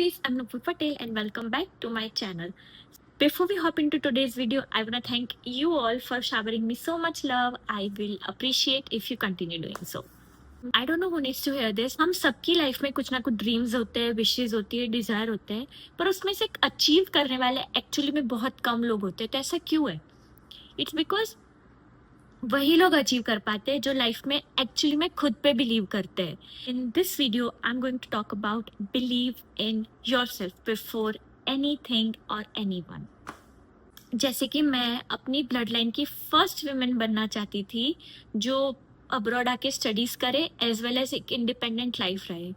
everyways, I'm Nupur Patel and welcome back to my channel. Before we hop into today's video, I want to thank you all for showering me so much love. I will appreciate if you continue doing so. I don't know who needs to hear this. हम सबकी life में कुछ ना कुछ dreams होते हैं, wishes होती है, डिजायर होते हैं, पर उसमें से अचीव करने वाले एक्चुअली में बहुत कम लोग होते हैं. तो ऐसा क्यों है? इट्स बिकॉज वही लोग अचीव कर पाते हैं जो लाइफ में एक्चुअली में खुद पे बिलीव करते हैं. In this video I am going to talk about believe in yourself before anything और एनीवन. जैसे कि मैं अपनी ब्लड लाइन की फर्स्ट वुमेन बनना चाहती थी जो अब्रॉड आके स्टडीज करे एज वेल एज एक इंडिपेंडेंट लाइफ रहे.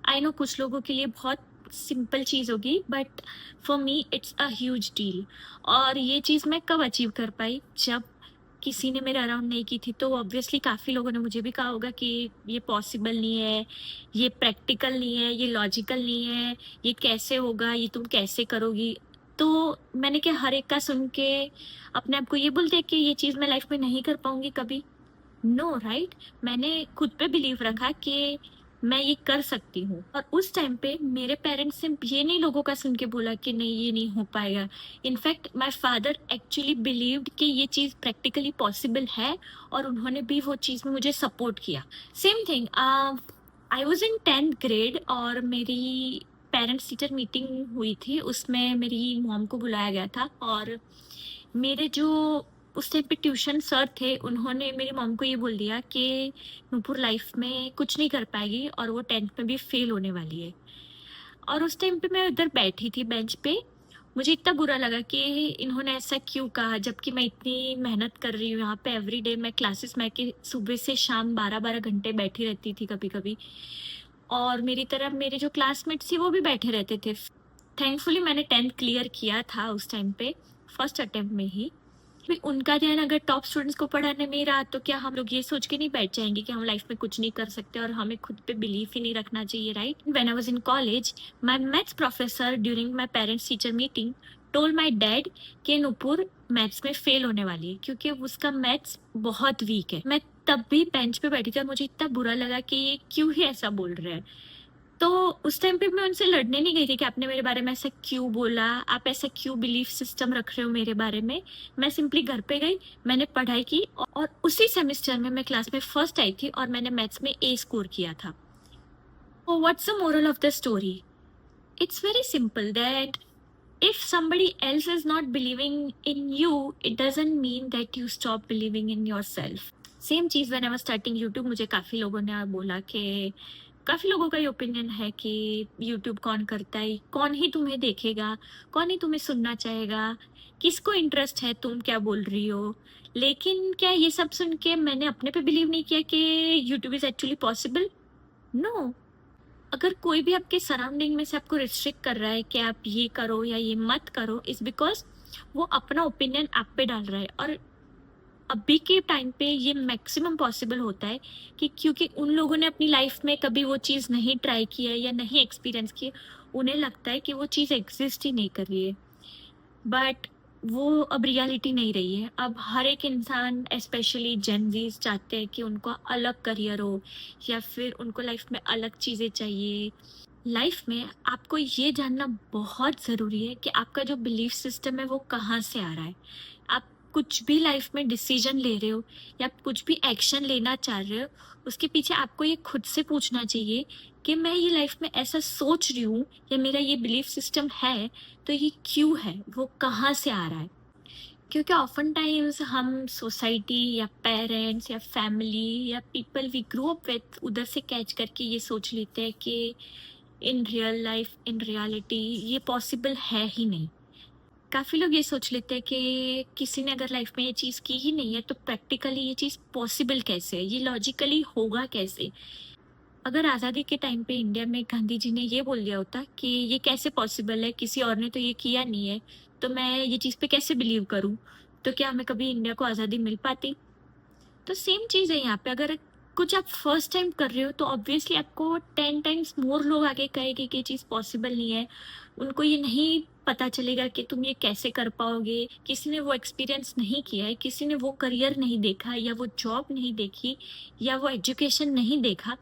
आई नो कुछ लोगों के लिए बहुत सिंपल चीज़ होगी, but for me it's a huge deal. और ये चीज़ मैं कब अचीव कर पाई? जब किसी ने मेरे अराउंड नहीं की थी. तो ऑब्वियसली काफ़ी लोगों ने मुझे भी कहा होगा कि ये पॉसिबल नहीं है, ये प्रैक्टिकल नहीं है, ये लॉजिकल नहीं है, ये कैसे होगा, ये तुम कैसे करोगी. तो मैंने क्या हर एक का सुन के अपने आप को ये बोल दिया कि ये चीज़ मैं लाइफ में नहीं कर पाऊंगी कभी. नो राइट, मैंने खुद पे बिलीव रखा कि मैं ये कर सकती हूँ. और उस टाइम पे मेरे पेरेंट्स ने ये नहीं लोगों का सुन के बोला कि नहीं ये नहीं हो पाएगा. In fact my father actually believed कि ये चीज़ प्रैक्टिकली पॉसिबल है और उन्होंने भी वो चीज़ में मुझे सपोर्ट किया. Same thing, I was in 10th grade और मेरी पेरेंट्स टीचर मीटिंग हुई थी. उसमें मेरी मॉम को बुलाया गया था और मेरे जो उस टाइम पे ट्यूशन सर थे उन्होंने मेरी मॉम को ये बोल दिया कि नूपुर लाइफ में कुछ नहीं कर पाएगी और वो 10th में भी फेल होने वाली है. और उस टाइम पे मैं उधर बैठी थी बेंच पे. मुझे इतना बुरा लगा कि इन्होंने ऐसा क्यों कहा, जबकि मैं इतनी मेहनत कर रही हूँ यहाँ पे. एवरीडे मैं क्लासेस में कि सुबह से शाम 12-12 घंटे बैठी रहती थी कभी कभी. और मेरी तरफ मेरे जो क्लासमेट्स थी वो भी बैठे रहते थे. थैंकफुली मैंने 10th क्लियर किया था उस टाइम पे, फर्स्ट अटेम्प्ट में ही. भी उनका ध्यान अगर टॉप स्टूडेंट्स को पढ़ाने में ही रहा तो क्या हम लोग ये सोच के नहीं बैठ जाएंगे कि हम लाइफ में कुछ नहीं कर सकते और हमें खुद पे बिलीव ही नहीं रखना चाहिए, right? When I was in college, my maths professor during my parents teacher meeting told my dad कि नूपुर मैथ्स में फेल होने वाली है क्योंकि उसका मैथ्स बहुत वीक है. मैं तब भी बेंच पे बैठी थी और मुझे इतना बुरा लगा कि ये क्यों ही ऐसा बोल रहे हैं. तो उस टाइम पे मैं उनसे लड़ने नहीं गई थी कि आपने मेरे बारे में ऐसा क्यों बोला, आप ऐसा क्यों बिलीफ सिस्टम रख रहे हो मेरे बारे में. मैं सिंपली घर पे गई, मैंने पढ़ाई की और उसी सेमेस्टर में मैं क्लास में फर्स्ट आई थी और मैंने मैथ्स में ए स्कोर किया था. तो what's the moral of the story? It's very simple that if somebody else is not believing in you, it doesn't mean that you stop believing in yourself. Same cheese when I was starting YouTube, मुझे काफ़ी लोगों ने बोला कि काफ़ी लोगों का ये ओपिनियन है कि यूट्यूब कौन करता है, कौन ही तुम्हें देखेगा, कौन ही तुम्हें सुनना चाहेगा, किसको इंटरेस्ट है तुम क्या बोल रही हो. लेकिन क्या ये सब सुन के मैंने अपने पे बिलीव नहीं किया कि YouTube is actually possible? No. अगर कोई भी आपके सराउंडिंग में से आपको रिस्ट्रिक्ट कर रहा है कि आप ये करो या ये मत करो, इज बिकॉज वो अपना ओपिनियन आप पे डाल रहा है. और अभी के टाइम पे ये मैक्सिमम पॉसिबल होता है कि क्योंकि उन लोगों ने अपनी लाइफ में कभी वो चीज़ नहीं ट्राई की है या नहीं एक्सपीरियंस की है, उन्हें लगता है कि वो चीज़ एग्जिस्ट ही नहीं कर रही है. बट वो अब रियलिटी नहीं रही है. अब हर एक इंसान स्पेशली जेनजीज चाहते हैं कि उनको अलग करियर हो या फिर उनको लाइफ में अलग चीज़ें चाहिए. लाइफ में आपको ये जानना बहुत ज़रूरी है कि आपका जो बिलीफ सिस्टम है वो कहाँ से आ रहा है. आप कुछ भी लाइफ में डिसीजन ले रहे हो या कुछ भी एक्शन लेना चाह रहे हो, उसके पीछे आपको ये खुद से पूछना चाहिए कि मैं ये लाइफ में ऐसा सोच रही हूँ या मेरा ये बिलीफ सिस्टम है तो ये क्यों है, वो कहाँ से आ रहा है. क्योंकि ऑफन टाइम्स हम सोसाइटी या पेरेंट्स या फैमिली या people we grow up with उधर से कैच करके ये सोच लेते हैं कि in real life, in reality ये पॉसिबल है ही नहीं. काफ़ी लोग ये सोच लेते हैं कि किसी ने अगर लाइफ में ये चीज़ की ही नहीं है तो प्रैक्टिकली ये चीज़ पॉसिबल कैसे है, ये लॉजिकली होगा कैसे. अगर आज़ादी के टाइम पे इंडिया में गांधी जी ने ये बोल दिया होता कि ये कैसे पॉसिबल है, किसी और ने तो ये किया नहीं है, तो मैं ये चीज़ पे कैसे बिलीव करूं, तो क्या हमें कभी इंडिया को आज़ादी मिल पाती? तो सेम चीज़ है यहाँ पे. अगर कुछ आप फर्स्ट टाइम कर रहे हो तो ऑब्वियसली आपको 10 टाइम्स मोर लोग आगे कहेंगे कि ये चीज़ पॉसिबल नहीं है. उनको ये नहीं पता चलेगा कि तुम ये कैसे कर पाओगे. किसी ने वो एक्सपीरियंस नहीं किया है, किसी ने वो करियर नहीं देखा या वो जॉब नहीं देखी या वो एजुकेशन नहीं देखा.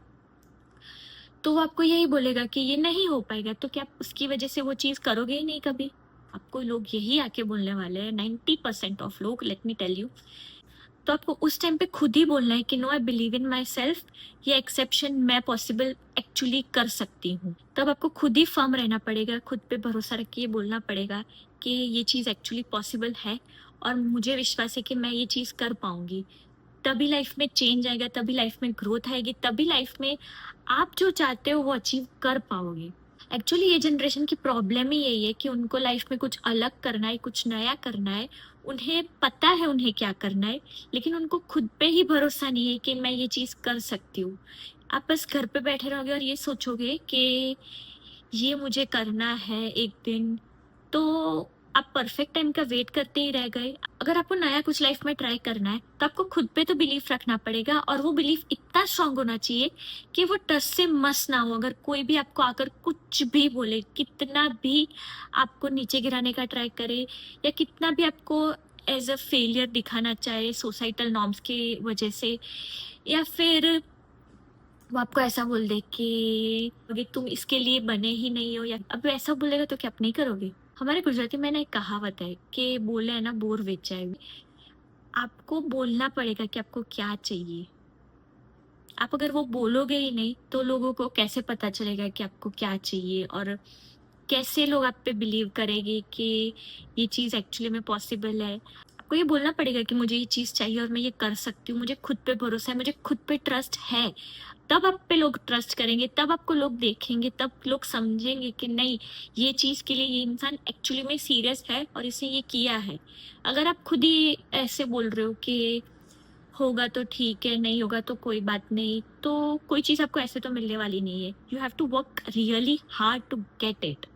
तो वो आपको यही बोलेगा कि ये नहीं हो पाएगा, तो क्या आप उसकी वजह से वो चीज़ करोगे ही नहीं कभी? आपको लोग यही आके बोलने वाले हैं, 90% ऑफ लोग, लेट मी टेल यू। तो आपको उस टाइम पे खुद ही बोलना है कि no, I believe in myself, ये एक्सेप्शन मैं पॉसिबल एक्चुअली कर सकती हूँ। तब आपको खुद ही फर्म रहना पड़ेगा, खुद पे भरोसा रख के ये बोलना पड़ेगा कि ये चीज़ एक्चुअली पॉसिबल है और मुझे विश्वास है कि मैं ये चीज़ कर पाऊंगी। तभी लाइफ में चेंज आएगा, तभी लाइफ में ग्रोथ आएगी, तभी लाइफ में आप जो चाहते हो वो अचीव कर पाओगे। एक्चुअली ये जनरेशन की प्रॉब्लम ही यही है कि उनको लाइफ में कुछ अलग करना है, कुछ नया करना है, उन्हें पता है उन्हें क्या करना है, लेकिन उनको खुद पे ही भरोसा नहीं है कि मैं ये चीज़ कर सकती हूँ। आप बस घर पे बैठे रहोगे और ये सोचोगे कि ये मुझे करना है एक दिन, तो आप परफेक्ट टाइम का वेट करते ही रह गए। अगर आपको नया कुछ लाइफ में ट्राई करना है तो आपको खुद पे तो बिलीफ रखना पड़ेगा, और वो बिलीफ इतना स्ट्रांग होना चाहिए कि वो टस से मस ना हो। अगर कोई भी आपको आकर कुछ भी बोले, कितना भी आपको नीचे गिराने का ट्राई करे, या कितना भी आपको एज अ फेलियर दिखाना चाहे सोसाइटल नॉर्म्स की वजह से, या फिर वो आपको ऐसा बोल दे कि अगर तुम इसके लिए बने ही नहीं हो, या अब ऐसा बोलेगा तो क्या आप नहीं करोगे? हमारे गुजराती में ना एक कहावत है कि बोले है ना बोर वेचाए। आपको बोलना पड़ेगा कि आपको क्या चाहिए। आप अगर वो बोलोगे ही नहीं तो लोगों को कैसे पता चलेगा कि आपको क्या चाहिए, और कैसे लोग आप पे बिलीव करेंगे कि ये चीज़ एक्चुअली में पॉसिबल है। आपको ये बोलना पड़ेगा कि मुझे ये चीज़ चाहिए और मैं ये कर सकती हूँ, मुझे खुद पे भरोसा है, मुझे खुद पे ट्रस्ट है। तब आप पे लोग ट्रस्ट करेंगे, तब आपको लोग देखेंगे, तब लोग समझेंगे कि नहीं, ये चीज़ के लिए ये इंसान एक्चुअली में सीरियस है और इसने ये किया है। अगर आप खुद ही ऐसे बोल रहे हो कि होगा तो ठीक है, नहीं होगा तो कोई बात नहीं, तो कोई चीज़ आपको ऐसे तो मिलने वाली नहीं है। You have to work really hard to get it.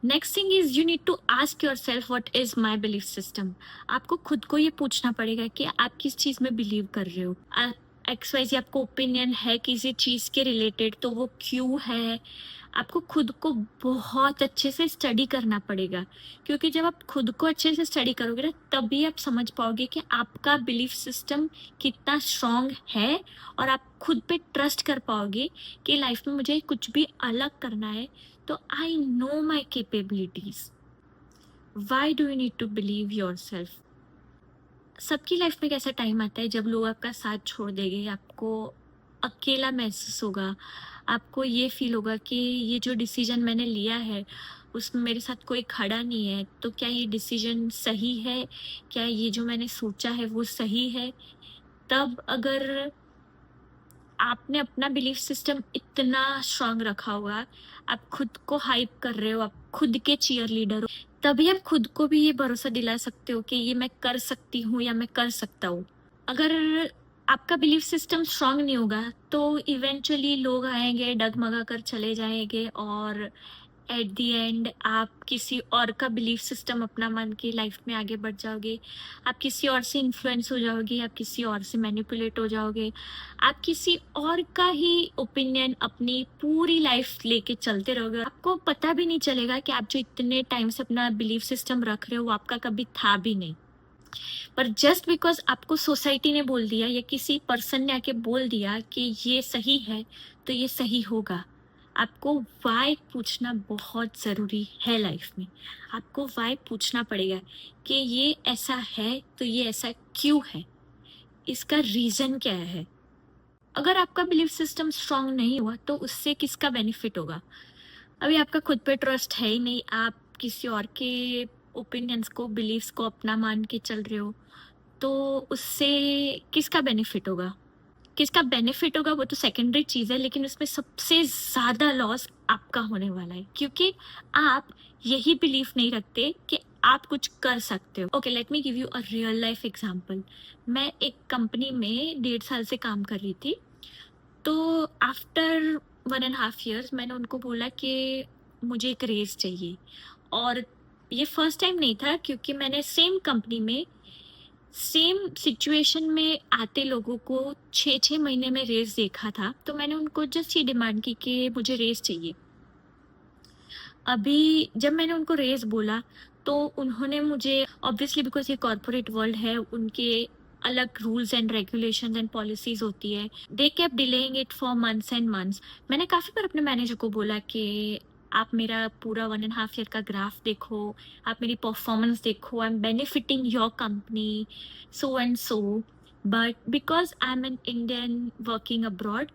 Next thing is you need to ask yourself what is my belief system. आपको खुद को ये पूछना पड़ेगा कि आप किस चीज़ में बिलीव कर रहे हो। एक्स वाई जी आपको ओपिनियन है किसी चीज़ के रिलेटेड, तो वो क्यों है। आपको खुद को बहुत अच्छे से स्टडी करना पड़ेगा, क्योंकि जब आप खुद को अच्छे से स्टडी करोगे ना, तभी आप समझ पाओगे कि आपका बिलीफ सिस्टम कितना स्ट्रांग है, और आप खुद पे ट्रस्ट कर पाओगे कि लाइफ में मुझे कुछ भी अलग करना है तो I know my capabilities. Why do you need to believe yourself? सबकी लाइफ में एक ऐसा टाइम आता है जब लोग आपका साथ छोड़ देंगे, आपको अकेला महसूस होगा, आपको ये फील होगा कि ये जो डिसीजन मैंने लिया है उसमें मेरे साथ कोई खड़ा नहीं है, तो क्या ये डिसीजन सही है, क्या ये जो मैंने सोचा है वो सही है। तब अगर आपने अपना बिलीफ सिस्टम इतना स्ट्रांग रखा हुआ, आप खुद को हाइप कर रहे हो, आप खुद के चीयर लीडर हो, तभी आप खुद को भी ये भरोसा दिला सकते हो कि ये मैं कर सकती हूँ या मैं कर सकता हूँ। अगर आपका बिलीफ सिस्टम स्ट्रांग नहीं होगा तो इवेंचुअली लोग आएंगे, डगमगा कर चले जाएंगे, और एट द एंड आप किसी और का बिलीफ सिस्टम अपना मान के लाइफ में आगे बढ़ जाओगे। आप किसी और से इन्फ्लुएंस हो जाओगे, आप किसी और से मैनिपुलेट हो जाओगे, आप किसी और का ही ओपिनियन अपनी पूरी लाइफ लेके चलते रहोगे। आपको पता भी नहीं चलेगा कि आप जो इतने टाइम से अपना बिलीफ सिस्टम रख रहे हो वो आपका कभी था भी नहीं, पर जस्ट बिकॉज आपको सोसाइटी ने बोल दिया या किसी पर्सन ने आके बोल दिया कि ये सही है तो ये सही होगा। आपको वाई पूछना बहुत ज़रूरी है लाइफ में। आपको वाई पूछना पड़ेगा कि ये ऐसा है तो ये ऐसा क्यों है, इसका रीज़न क्या है। अगर आपका बिलीफ सिस्टम स्ट्रांग नहीं हुआ तो उससे किसका बेनिफिट होगा? अभी आपका खुद पे ट्रस्ट है ही नहीं, आप किसी और के ओपिनियंस को, बिलीव्स को अपना मान के चल रहे हो, तो उससे किसका बेनिफिट होगा? किसका बेनिफिट होगा वो तो सेकेंडरी चीज़ है, लेकिन उसमें सबसे ज़्यादा लॉस आपका होने वाला है, क्योंकि आप यही बिलीफ नहीं रखते कि आप कुछ कर सकते हो। Okay, let me give you a real life example. मैं एक कंपनी में 1.5 साल से काम कर रही थी, तो आफ्टर 1.5 years मैंने उनको बोला कि मुझे एक रेस चाहिए, और ये फर्स्ट टाइम नहीं था, क्योंकि मैंने सेम कंपनी में सेम सिचुएशन में आते लोगों को 6-6 महीने में रेस देखा था। तो मैंने उनको जस्ट ये डिमांड की कि मुझे रेस चाहिए। अभी जब मैंने उनको रेस बोला तो उन्होंने मुझे, ऑब्वियसली बिकॉज ये कॉर्पोरेट वर्ल्ड है, उनके अलग rules and regulations and policies होती है. They kept delaying it for months and months. मैंने काफ़ी बार अपने मैनेजर को बोला कि आप मेरा पूरा 1.5 ईयर का ग्राफ देखो, आप मेरी परफॉर्मेंस देखो, I am benefiting your company, so and so. But because I'm an Indian working abroad,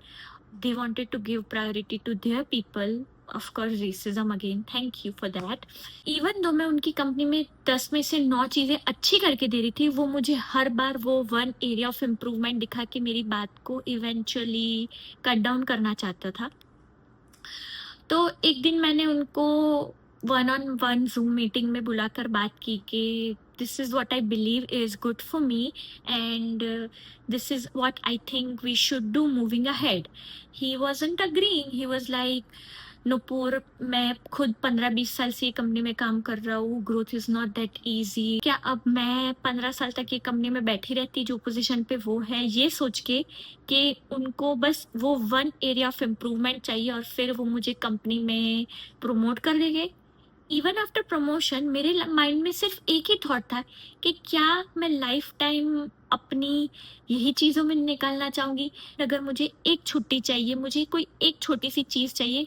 they wanted to give priority to their people. Of course, racism again. Thank you for that. Even though मैं उनकी company में 10 में से 9 चीज़ें अच्छी करके दे रही थी, वो मुझे हर बार वो वन एरिया ऑफ इम्प्रूवमेंट दिखा के मेरी बात को इवेंचुअली कट डाउन करना चाहता था. तो एक दिन मैंने उनको one on one Zoom meeting में बुलाकर बात की कि this is what I believe is good for me and this is what I think we should do moving ahead. He wasn't agreeing. He was like, Nupur, मैं खुद 15-20 साल से ये कंपनी में काम कर रहा हूँ, growth is not that easy. क्या अब मैं 15 साल तक ये कंपनी में बैठी रहती जो पोजीशन पे वो है, ये सोच के कि उनको बस वो वन एरिया ऑफ इम्प्रूवमेंट चाहिए और फिर वो मुझे कंपनी में प्रमोट कर देंगे. इवन आफ्टर प्रमोशन मेरे माइंड में सिर्फ एक ही थॉट था कि क्या मैं लाइफ टाइम अपनी यही चीज़ों में निकालना चाहूँगी. अगर मुझे एक छुट्टी चाहिए, मुझे कोई एक छोटी सी चीज़ चाहिए,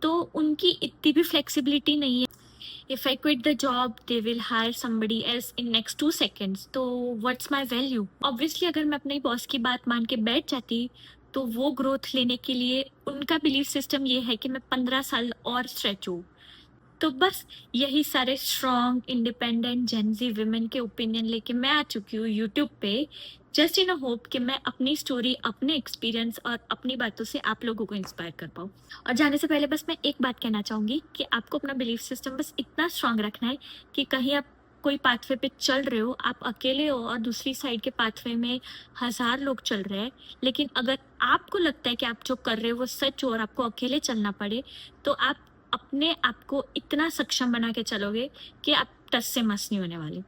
तो उनकी इतनी भी फ्लेक्सिबिलिटी नहीं है. If I quit the job, they will hire somebody else in next 2 seconds. तो what's my value? Obviously अगर मैं अपने बॉस की बात मान के बैठ जाती, तो वो ग्रोथ लेने के लिए उनका बिलीफ सिस्टम ये है कि मैं 15 साल और स्ट्रेच हूँ. तो बस यही सारे स्ट्रॉन्ग इंडिपेंडेंट जेनजी विमेन के ओपिनियन लेके मैं आ चुकी हूँ यूट्यूब पे, जस्ट इन अ होप कि मैं अपनी स्टोरी, अपने एक्सपीरियंस और अपनी बातों से आप लोगों को इंस्पायर कर पाऊँ. और जाने से पहले बस मैं एक बात कहना चाहूँगी कि आपको अपना बिलीफ सिस्टम बस इतना स्ट्रांग रखना है कि कहीं आप कोई पाथवे पे चल रहे हो, आप अकेले हो और दूसरी साइड के पाथवे में 1000 लोग चल रहे हैं, लेकिन अगर आपको लगता है कि आप जो कर रहे हो वो सच हो और आपको अकेले चलना पड़े, तो आप अपने आप को इतना सक्षम बना के चलोगे कि आप टस से मस नहीं होने वाले.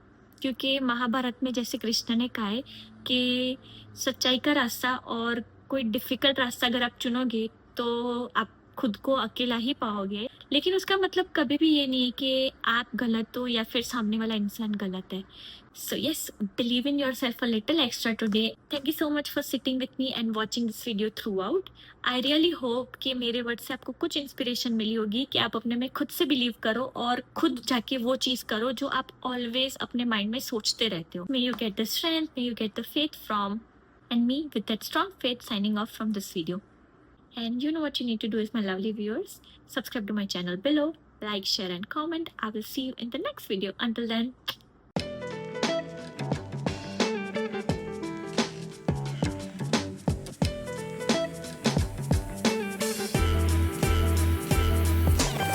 क्योंकि महाभारत में जैसे कृष्ण ने कहा है कि सच्चाई का रास्ता और कोई डिफिकल्ट रास्ता अगर आप चुनोगे तो आप खुद को अकेला ही पाओगे, लेकिन उसका मतलब कभी भी ये नहीं है कि आप गलत हो या फिर सामने वाला इंसान गलत है. So yes, believe in yourself a little extra today. Thank you so much for sitting with me and watching this video throughout. I really hope कि मेरे वर्ड से आपको कुछ इंस्पिरेशन मिली होगी कि आप अपने में खुद से बिलीव करो और खुद जाके वो चीज़ करो जो आप ऑलवेज अपने माइंड में सोचते रहते हो. May you get the strength, may you get the faith from, and me with that strong faith signing off from this video. And you know what you need to do is, my lovely viewers, subscribe to my channel below, like, share and comment. I will see you in the next video. Until then,